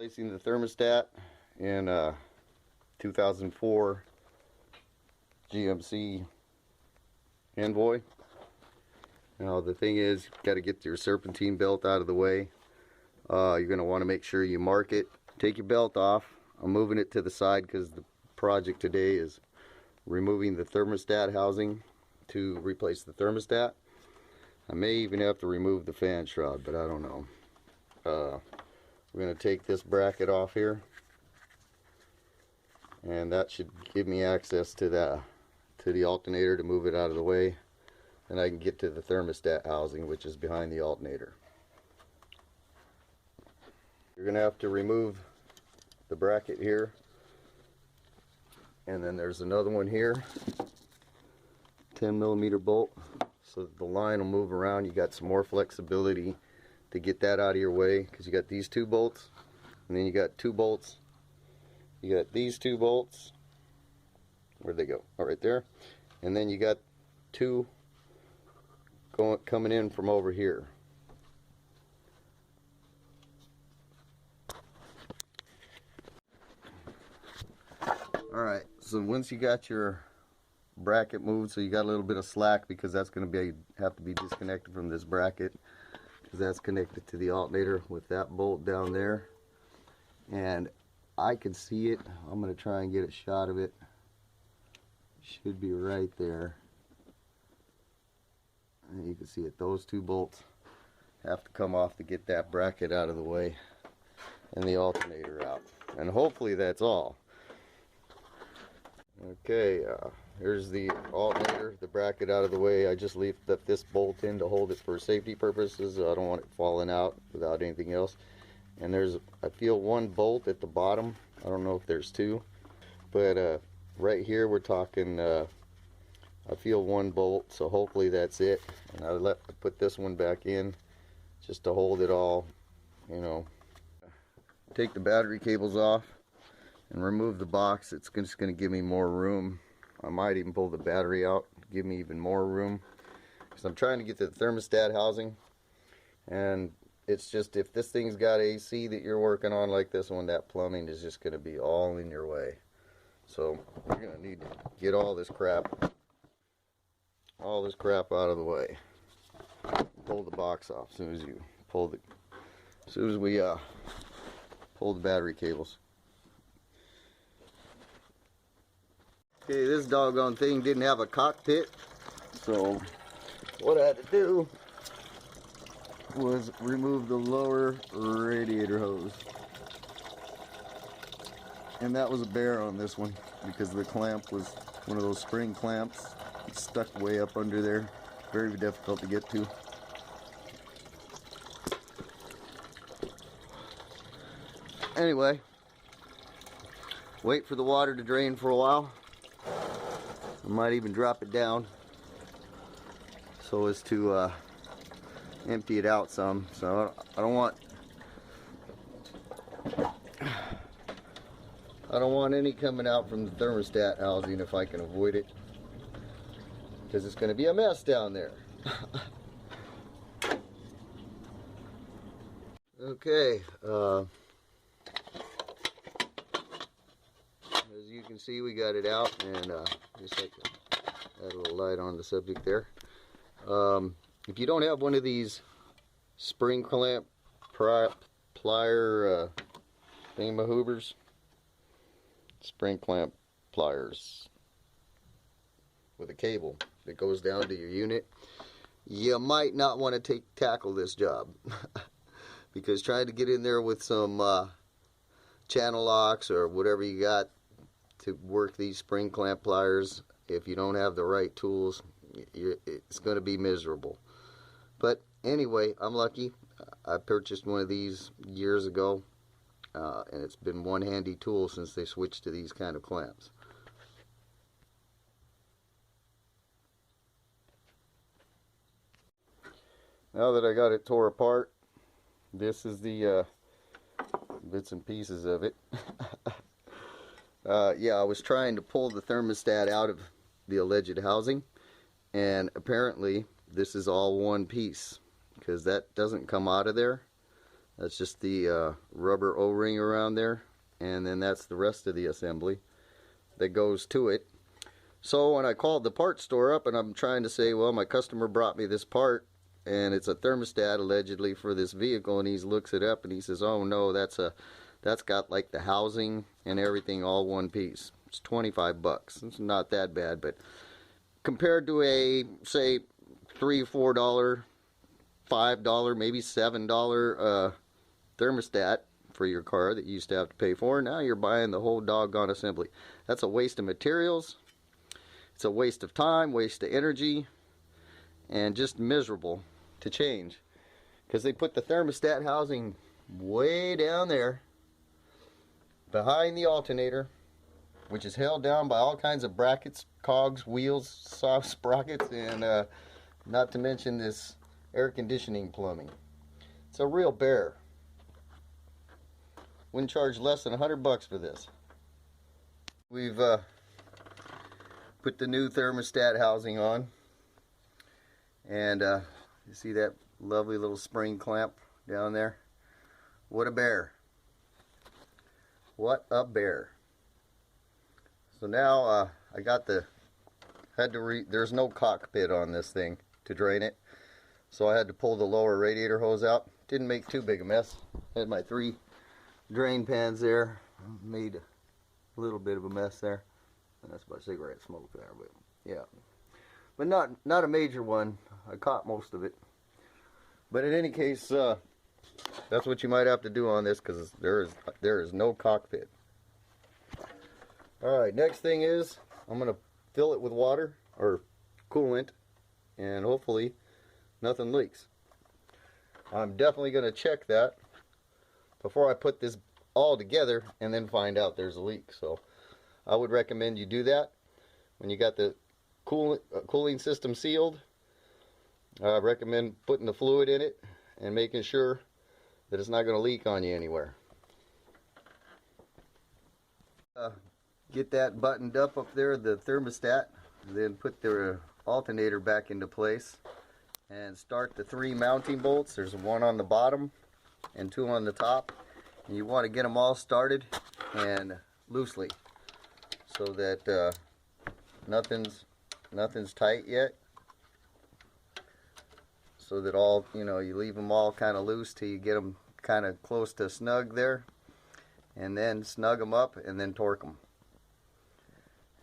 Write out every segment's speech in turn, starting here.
Replacing the thermostat in 2004 GMC Envoy. Now the thing is, you've got to get your serpentine belt out of the way. You're going to want to make sure you mark it. Take your belt off. I'm moving it to the side because the project today is removing the thermostat housing to replace the thermostat. I may even have to remove the fan shroud, but I don't know. We're going to take this bracket off here, and that should give me access to the alternator to move it out of the way, and I can get to the thermostat housing, which is behind the alternator. You're going to have to remove the bracket here, and then there's another one here, 10mm bolt, so that the line will move around. You got some more flexibility to get that out of your way, because you got these two bolts, and then you got two bolts. You got these two bolts. Where'd they go? Oh, right there. And then you got two coming in from over here. Alright, so once you got your bracket moved, so you got a little bit of slack, because that's going to have to be disconnected from this bracket, because that's connected to the alternator with that bolt down there. And I can see it. I'm going to try and get a shot of it. Should be right there. And you can see it. Those two bolts have to come off to get that bracket out of the way and the alternator out. And hopefully that's all. Okay, here's the alternator, the bracket out of the way. I just left this bolt in to hold it for safety purposes. I don't want it falling out without anything else. And I feel one bolt at the bottom. I don't know if there's two, but right here we're talking, I feel one bolt, so hopefully that's it. And I put this one back in just to hold it all, you know. Take the battery cables off and remove the box. It's just going to give me more room. I might even pull the battery out, give me even more room, because I'm trying to get to the thermostat housing. And it's just, if this thing's got AC that you're working on like this one, that plumbing is just going to be all in your way. So you're going to need to get all this crap out of the way. Pull the box off as soon as we pull the battery cables. Okay, this doggone thing didn't have a cockpit, so what I had to do was remove the lower radiator hose. And that was a bear on this one, because the clamp was one of those spring clamps. It's stuck way up under there. Very difficult to get to. Anyway, wait for the water to drain for a while. I might even drop it down so as to empty it out some. So I don't want any coming out from the thermostat housing if I can avoid it, because it's going to be a mess down there. Okay, as you can see, we got it out, and just like to add a little light on the subject there. If you don't have one of these spring clamp plier thingamahoobers, spring clamp pliers with a cable that goes down to your unit, you might not want to tackle this job. Because trying to get in there with some channel locks or whatever you got to work these spring clamp pliers, if you don't have the right tools, it's going to be miserable. But anyway, I'm lucky. I purchased one of these years ago, and it's been one handy tool since they switched to these kind of clamps. Now that I got it tore apart, this is the bits and pieces of it. Yeah, I was trying to pull the thermostat out of the alleged housing, and apparently this is all one piece, because that doesn't come out of there. That's just the rubber O-ring around there, and then that's the rest of the assembly that goes to it. So when I called the parts store up and I'm trying to say, well, my customer brought me this part and it's a thermostat allegedly for this vehicle, and he looks it up and he says, oh no, that's got like the housing and everything all one piece. It's 25 bucks. It's not that bad, but compared to a, say, $3, $4, $5, maybe $7 thermostat for your car that you used to have to pay for, now you're buying the whole doggone assembly. That's a waste of materials. It's a waste of time, waste of energy, and just miserable to change, because they put the thermostat housing way down there behind the alternator, which is held down by all kinds of brackets, cogs, wheels, soft sprockets, and not to mention this air conditioning plumbing. It's a real bear. Wouldn't charge less than 100 bucks for this. We've put the new thermostat housing on, and you see that lovely little spring clamp down there? What a bear. What a bear. So now I got there's no cockpit on this thing to drain it, so I had to pull the lower radiator hose out. Didn't make too big a mess. Had my 3 drain pans there. Made a little bit of a mess there. And that's my cigarette smoke there, but yeah. But not a major one. I caught most of it. But in any case, that's what you might have to do on this, because there is no cockpit. Alright, next thing is I'm going to fill it with water or coolant, and hopefully nothing leaks. I'm definitely going to check that before I put this all together and then find out there's a leak. So I would recommend you do that when you got the cooling system sealed. I recommend putting the fluid in it and making sure that it's not going to leak on you anywhere. Get that buttoned up there, the thermostat, then put the alternator back into place and start the 3 mounting bolts. There's 1 on the bottom and 2 on the top, and you want to get them all started and loosely, so that nothing's tight yet, so that all, you leave them all kind of loose till you get them kind of close to snug there, and then snug them up and then torque them.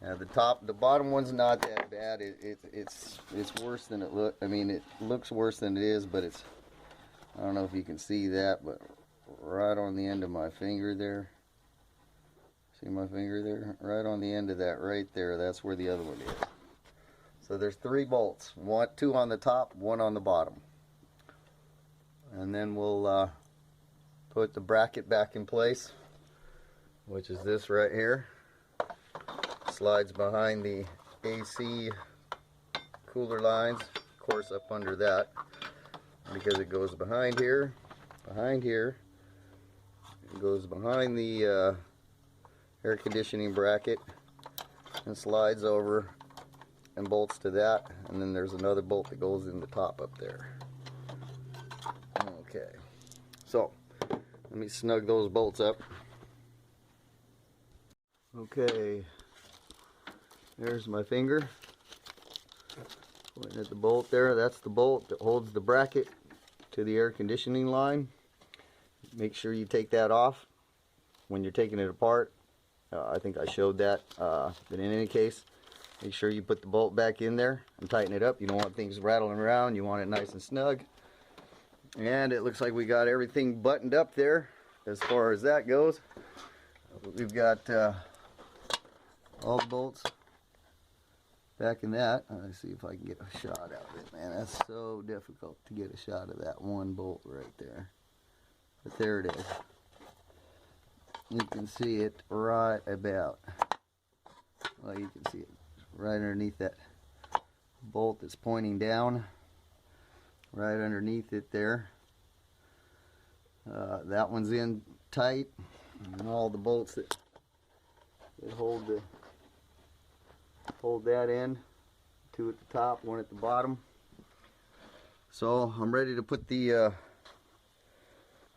Now the bottom one's not that bad. It's worse than it look. I mean, it looks worse than it is, but it's, I don't know if you can see that, but right on the end of my finger there. See my finger there? Right on the end of that right there, that's where the other one is. So there's 3 bolts, 2 on the top, 1 on the bottom. And then we'll put the bracket back in place, which is this right here. Slides behind the AC cooler lines, of course up under that, because it goes behind here, it goes behind the air conditioning bracket and slides over and bolts to that, and then there's another bolt that goes in the top up there. Okay, so let me snug those bolts up. Okay, there's my finger pointing at the bolt there. That's the bolt that holds the bracket to the air conditioning line. Make sure you take that off when you're taking it apart. I think I showed that, but in any case, make sure you put the bolt back in there and tighten it up. You don't want things rattling around. You want it nice and snug. And it looks like we got everything buttoned up there as far as that goes. We've got all the bolts back in that. Let's see if I can get a shot out of it. Man, that's so difficult to get a shot of that one bolt right there. But there it is. You can see it right about, well, you can see it right underneath that bolt that's pointing down, right underneath it there. That one's in tight, and all the bolts that hold that in, 2 at the top, 1 at the bottom. So I'm ready to put the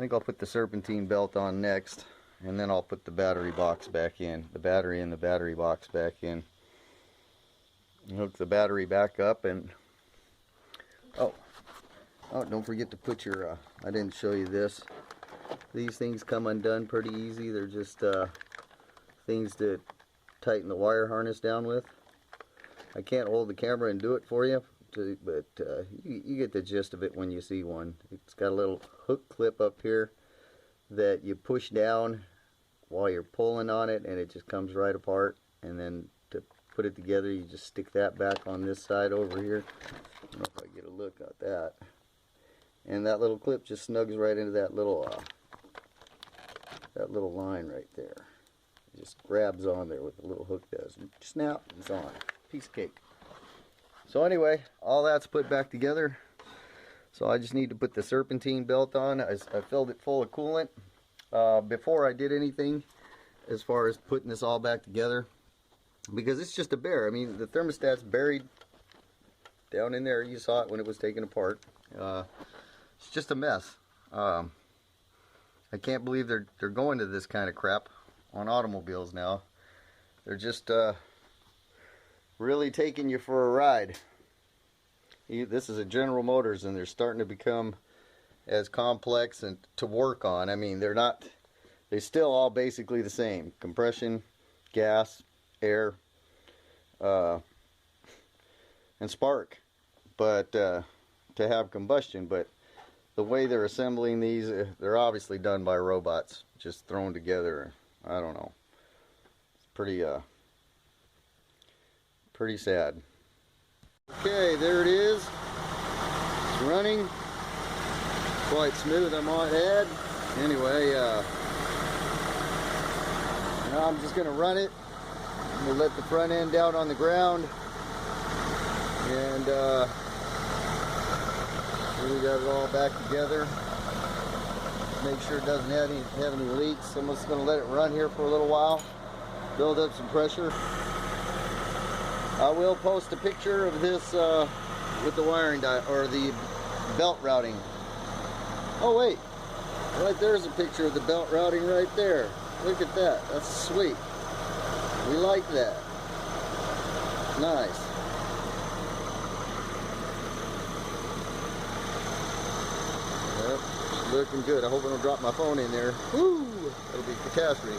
think I'll put the serpentine belt on next, and then I'll put the battery box back in. The battery and the battery box back in. And hook the battery back up, and oh, don't forget to put your, I didn't show you this. These things come undone pretty easy. They're just things to tighten the wire harness down with. I can't hold the camera and do it for you, but you get the gist of it when you see one. It's got a little hook clip up here that you push down while you're pulling on it, and it just comes right apart. And then to put it together, you just stick that back on this side over here. I don't know if I get a look at that. And that little clip just snugs right into that little line right there. It just grabs on there with the little hook does. Snap, it's on. Piece of cake. So anyway, all that's put back together. So I just need to put the serpentine belt on. I filled it full of coolant before I did anything as far as putting this all back together, because it's just a bear. I mean, the thermostat's buried down in there. You saw it when it was taken apart. It's just a mess. I can't believe they're going to this kind of crap on automobiles now. They're just really taking you for a ride. This is a General Motors, and they're starting to become as complex and to work on. I mean, they're still all basically the same: compression, gas, air, and spark, but to have combustion. But the way they're assembling these, they're obviously done by robots, just thrown together. I don't know. It's pretty sad. Okay, there it is. It's running quite smooth, I might add. Anyway, now I'm just gonna run it. I'm gonna let the front end down on the ground, and we got it all back together. Make sure it doesn't have any leaks. I'm just gonna let it run here for a little while, build up some pressure. I will post a picture of this with the wiring or the belt routing. Oh wait, right there's a picture of the belt routing right there. Look at that, that's sweet. We like that. Nice. Yep, looking good. I hope I don't drop my phone in there. Woo! That'll be catastrophe.